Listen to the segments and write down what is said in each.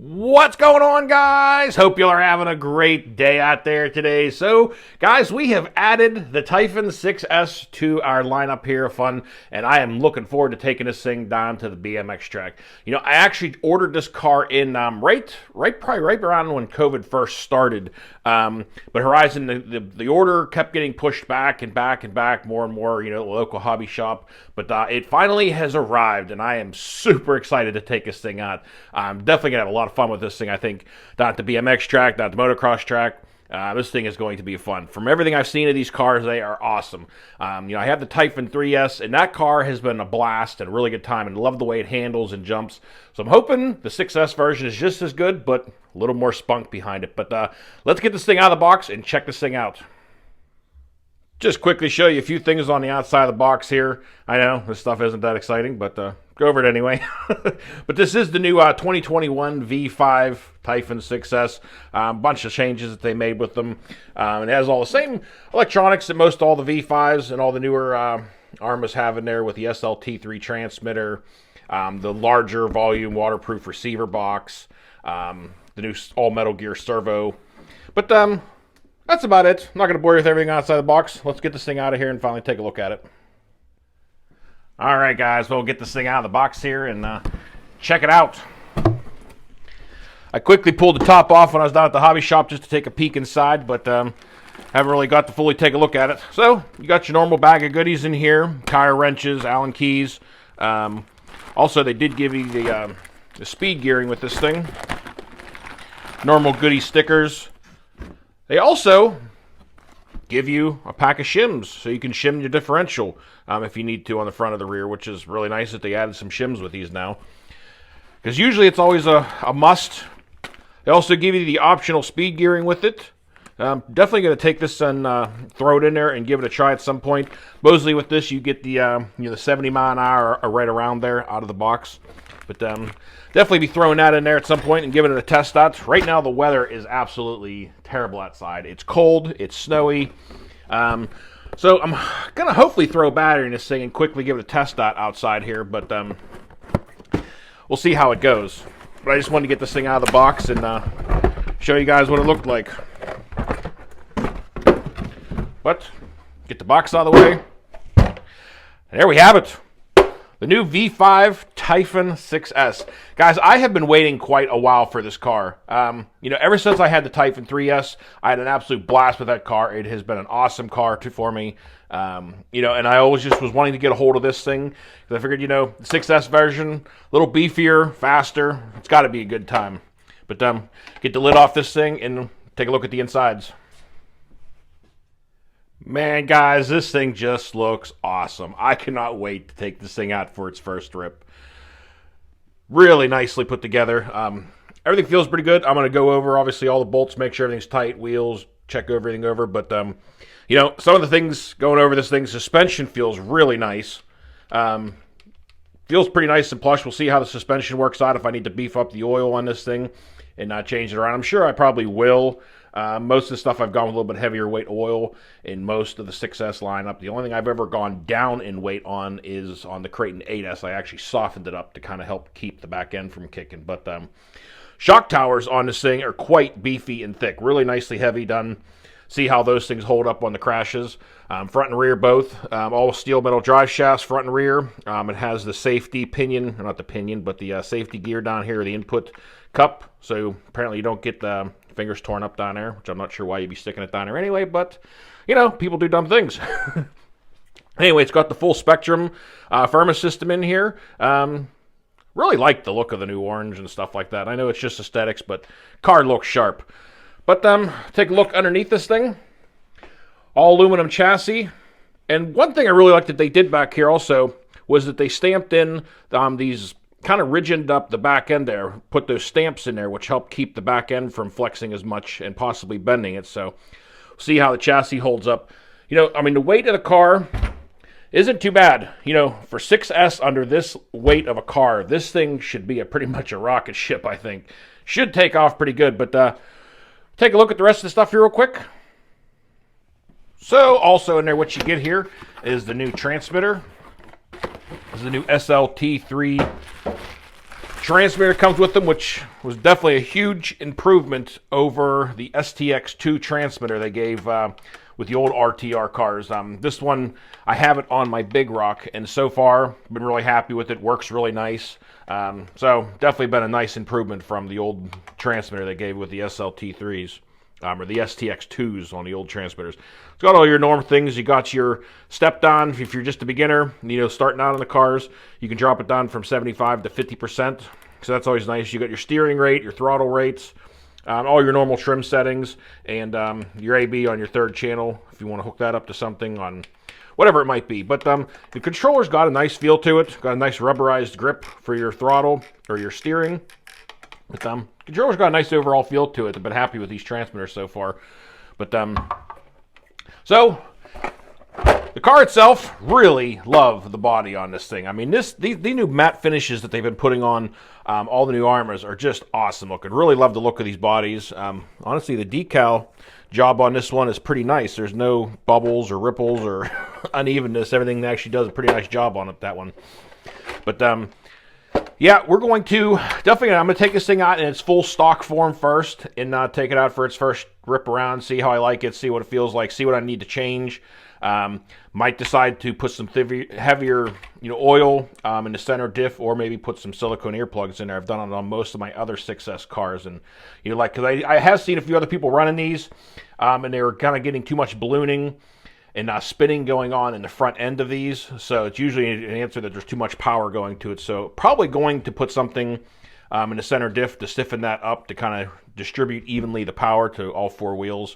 What's going on, guys? Hope you are having a great day out there today. So, guys, we have added the Typhon 6S to our lineup here of fun, and I am looking forward to taking this thing down to the BMX track. You know, I actually ordered this car in probably right around when COVID first started. But Horizon, the order kept getting pushed back and back and back, more and more, local hobby shop. But it finally has arrived, and I am super excited to take this thing out. I'm definitely going to have a lot of fun with this thing, I think. Down at the BMX track, down at the motocross track. This thing is going to be fun. From everything I've seen of these cars, they are awesome. I have the Typhon 3S, and that car has been a blast and a really good time, and I love the way it handles and jumps. So I'm hoping the 6S version is just as good, but a little more spunk behind it. But let's get this thing out of the box and check this thing out. Just quickly show you a few things on the outside of the box here. I know this stuff isn't that exciting, but go over it anyway. But this is the new 2021 V5 Typhon 6S. A bunch of changes that they made with them. It has all the same electronics that most all the V5s and all the newer Arrmas have in there, with the SLT3 transmitter, the larger volume waterproof receiver box, the new all-metal gear servo. But that's about it. I'm not going to bore you with everything outside the box. Let's get this thing out of here and finally take a look at it. All right, guys, we'll get this thing out of the box here and check it out. I quickly pulled the top off when I was down at the hobby shop just to take a peek inside, but haven't really got to fully take a look at it. So you got your normal bag of goodies in here: tire wrenches, Allen keys. Also, they did give you the speed gearing with this thing. Normal goodie stickers. They also give you a pack of shims, so you can shim your differential if you need to on the front of the rear, which is really nice that they added some shims with these now. Because usually it's always a must. They also give you the optional speed gearing with it. Definitely going to take this and throw it in there and give it a try at some point. Mostly with this, you get the the 70 mile an hour right around there out of the box. But definitely be throwing that in there at some point and giving it a test out. Right now, the weather is absolutely terrible outside. It's cold. It's snowy. So I'm going to hopefully throw a battery in this thing and quickly give it a test out outside here. But we'll see how it goes. But I just wanted to get this thing out of the box and show you guys what it looked like. But get the box out of the way. And there we have it. The new V5 Typhon 6S. Guys, I have been waiting quite a while for this car. Ever since I had the Typhon 3S, I had an absolute blast with that car. It has been an awesome car for me. And I always just was wanting to get a hold of this thing, because I figured, the 6S version, a little beefier, faster. It's got to be a good time. But get the lid off this thing and take a look at the insides. Man, guys, this thing just looks awesome. I cannot wait to take this thing out for its first rip. Really nicely put together. Everything feels pretty good. I'm going to go over, obviously, all the bolts, make sure everything's tight, wheels, check everything over. But, some of the things going over this thing, suspension feels really nice. Feels pretty nice and plush. We'll see how the suspension works out, if I need to beef up the oil on this thing and not change it around. I'm sure I probably will. Most of the stuff I've gone with a little bit heavier weight oil in most of the 6S lineup. The only thing I've ever gone down in weight on is on the Creighton 8S. I actually softened it up to kind of help keep the back end from kicking. But shock towers on this thing are quite beefy and thick. Really nicely heavy done. See how those things hold up on the crashes. Front and rear both. All steel metal drive shafts, front and rear. It has the safety pinion, not the pinion, but the safety gear down here, the input cup. So apparently you don't get the fingers torn up down there, which I'm not sure why you'd be sticking it down there anyway, but, people do dumb things. Anyway, it's got the full spectrum firmware system in here. Really like the look of the new orange and stuff like that. I know it's just aesthetics, but car looks sharp. But take a look underneath this thing. All aluminum chassis. And one thing I really liked that they did back here also was that they stamped in these kind of ridged up the back end there, put those stamps in there, which help keep the back end from flexing as much and possibly bending it. So see how the chassis holds up. The weight of the car isn't too bad. For 6S under this weight of a car, this thing should be pretty much a rocket ship, I think. Should take off pretty good. But take a look at the rest of the stuff here real quick. So also in there, what you get here is the new transmitter. This is the new SLT3 transmitter comes with them, which was definitely a huge improvement over the STX2 transmitter they gave with the old RTR cars. This one, I have it on my Big Rock, and so far, been really happy with it. Works really nice. So definitely been a nice improvement from the old transmitter they gave with the SLT3s. Or the STX2s on the old transmitters. It's got all your normal things. You got your step down. If you're just a beginner, starting out on the cars, you can drop it down from 75 to 50%. So that's always nice. You got your steering rate, your throttle rates, all your normal trim settings, and your AB on your third channel if you want to hook that up to something on whatever it might be. But the controller's got a nice feel to it. Got a nice rubberized grip for your throttle or your steering. But controller's got a nice overall feel to it. I've been happy with these transmitters so far. But so the car itself, really love the body on this thing. I mean, these new matte finishes that they've been putting on all the new Arrmas are just awesome looking. Really love the look of these bodies. Honestly, the decal job on this one is pretty nice. There's no bubbles or ripples or unevenness. Everything actually does a pretty nice job on it, that one. But yeah, we're going to definitely. I'm going to take this thing out in its full stock form first, and take it out for its first rip around, see how I like it, see what it feels like, see what I need to change. Might decide to put some heavier, oil in the center diff, or maybe put some silicone earplugs in there. I've done it on most of my other 6S cars, and because I have seen a few other people running these, and they were kind of getting too much ballooning and spinning going on in the front end of these. So it's usually an answer that there's too much power going to it. So probably going to put something in the center diff to stiffen that up to kind of distribute evenly the power to all four wheels.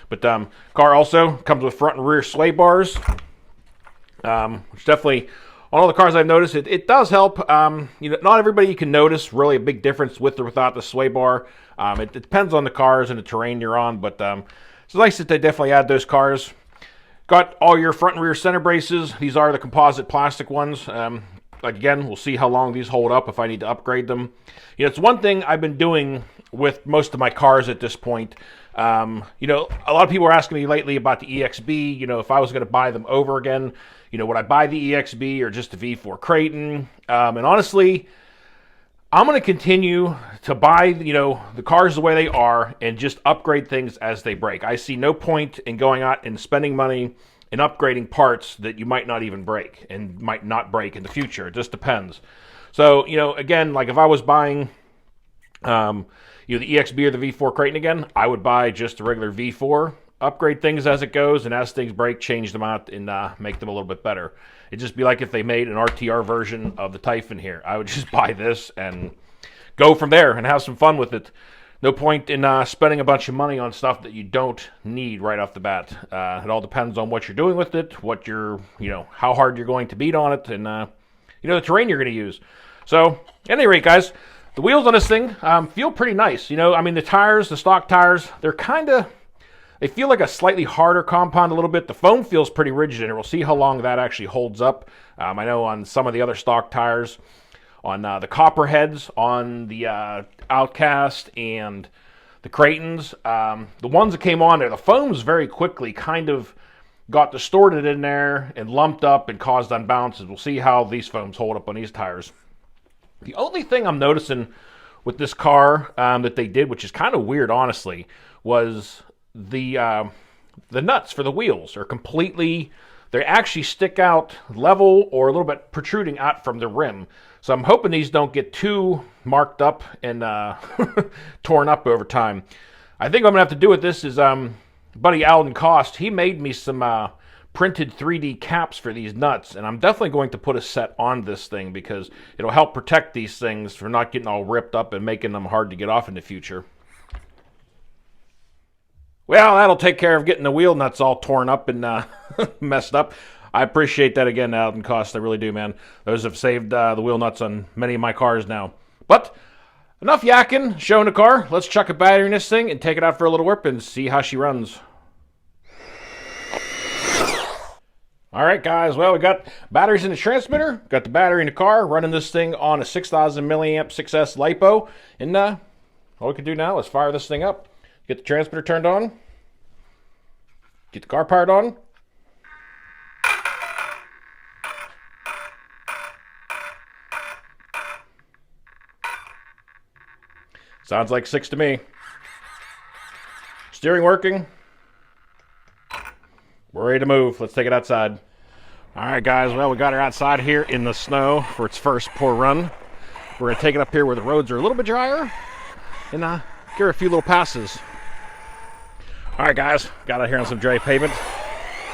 But car also comes with front and rear sway bars, which definitely, on all the cars I've noticed, it does help. Not everybody can notice really a big difference with or without the sway bar. It depends on the cars and the terrain you're on, but it's nice that they definitely add those cars. Got all your front and rear center braces. These are the composite plastic ones. Again, we'll see how long these hold up if I need to upgrade them. It's one thing I've been doing with most of my cars at this point. A lot of people are asking me lately about the EXB. If I was going to buy them over again, would I buy the EXB or just the V4 Creighton? And honestly, I'm going to continue to buy, the cars the way they are and just upgrade things as they break. I see no point in going out and spending money and upgrading parts that you might not even break and might not break in the future. It just depends. So, again, like if I was buying, the EXB or the V4 Creighton again, I would buy just a regular V4, upgrade things as it goes, and as things break, change them out and make them a little bit better. It'd just be like if they made an RTR version of the Typhon here. I would just buy this and go from there and have some fun with it. No point in spending a bunch of money on stuff that you don't need right off the bat. It all depends on what you're doing with it, what you're, how hard you're going to beat on it, and, the terrain you're going to use. So, at any rate, guys, the wheels on this thing feel pretty nice. The tires, the stock tires, they feel like a slightly harder compound a little bit. The foam feels pretty rigid, and we'll see how long that actually holds up. I know on some of the other stock tires, on the Copperheads, on the Outcast, and the Creightons, the ones that came on there, the foams very quickly kind of got distorted in there and lumped up and caused unbalances. We'll see how these foams hold up on these tires. The only thing I'm noticing with this car that they did, which is kind of weird, honestly, was the nuts for the wheels are completely, they actually stick out level or a little bit protruding out from the rim. So I'm hoping these don't get too marked up and torn up over time. I think what I'm going to have to do with this is, buddy Alden Cost, he made me some printed 3D caps for these nuts, and I'm definitely going to put a set on this thing because it'll help protect these things from not getting all ripped up and making them hard to get off in the future. Well, that'll take care of getting the wheel nuts all torn up and messed up. I appreciate that again, Alden Cost. I really do, man. Those have saved the wheel nuts on many of my cars now. But enough yakking, showing the car. Let's chuck a battery in this thing and take it out for a little whip and see how she runs. All right, guys. Well, we got batteries in the transmitter, got the battery in the car, running this thing on a 6,000 milliamp 6S LiPo. And all we can do now is fire this thing up. Get the transmitter turned on. Get the car powered on. Sounds like 6 to me. Steering working. We're ready to move. Let's take it outside. All right, guys. Well, we got her outside here in the snow for its first poor run. We're going to take it up here where the roads are a little bit drier and give her a few little passes. All right, guys. Got out here on some dry pavement.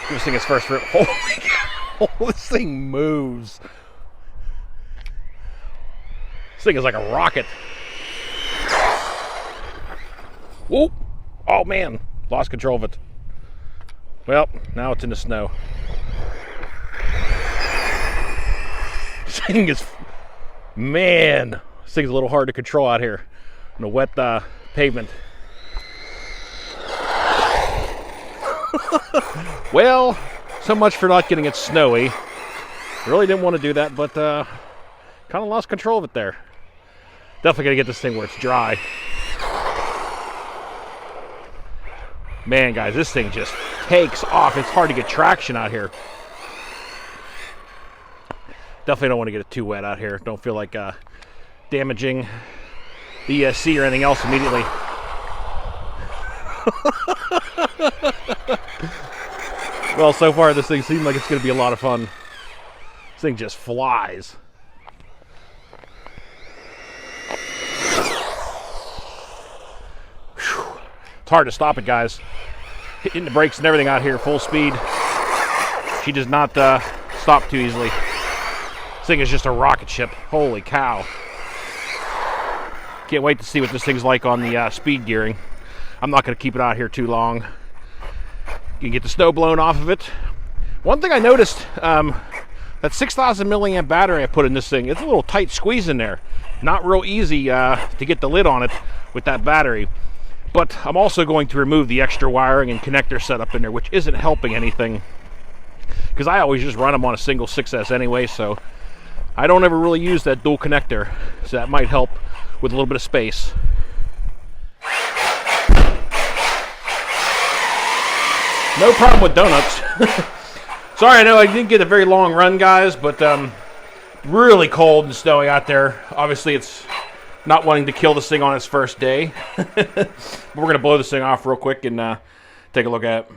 Give this thing its first rip. Holy cow. This thing moves. This thing is like a rocket. Whoop. Oh, man. Lost control of it. Well, now it's in the snow. This thing is... Man. This thing's a little hard to control out here on the wet pavement. Well, so much for not getting it snowy. Really didn't want to do that, but kind of lost control of it there. Definitely going to get this thing where it's dry. Man, guys, this thing just takes off. It's hard to get traction out here. Definitely don't want to get it too wet out here. Don't feel like damaging the seat or anything else immediately. Well, so far this thing seems like it's going to be a lot of fun. This thing just flies. Whew. It's hard to stop it, guys. Hitting the brakes and everything out here, full speed. She does not stop too easily. This thing is just a rocket ship. Holy cow. Can't wait to see what this thing's like on the speed gearing. I'm not going to keep it out here too long. You can get the snow blown off of it. One thing I noticed, that 6,000 milliamp battery I put in this thing, it's a little tight squeeze in there. Not real easy to get the lid on it with that battery. But I'm also going to remove the extra wiring and connector setup in there, which isn't helping anything. Because I always just run them on a single 6S anyway, so I don't ever really use that dual connector. So that might help with a little bit of space. No problem with donuts. Sorry, I know I didn't get a very long run, guys, but really cold and snowy out there. Obviously, it's not wanting to kill this thing on its first day. But we're going to blow this thing off real quick and take a look at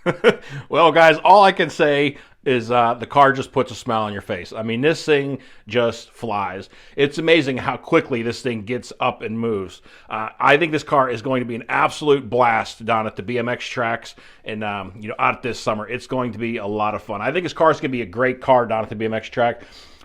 it. Well, guys, all I can say is the car just puts a smile on your face. I mean, this thing just flies. It's amazing how quickly this thing gets up and moves. I think this car is going to be an absolute blast down at the BMX tracks and out this summer. It's going to be a lot of fun. I think this car is going to be a great car down at the BMX track.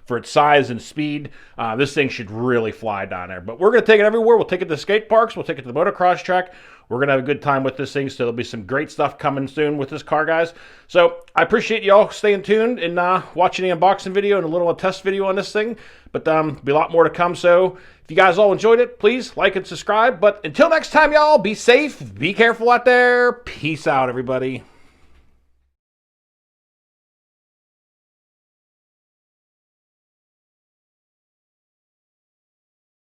For its size and speed, this thing should really fly down there. But we're going to take it everywhere. We'll take it to skate parks. We'll take it to the motocross track. We're going to have a good time with this thing, so there'll be some great stuff coming soon with this car, guys. So I appreciate y'all staying tuned and watching the unboxing video and a little test video on this thing. But there'll be a lot more to come. So if you guys all enjoyed it, please like and subscribe. But until next time, y'all, be safe, be careful out there. Peace out, everybody.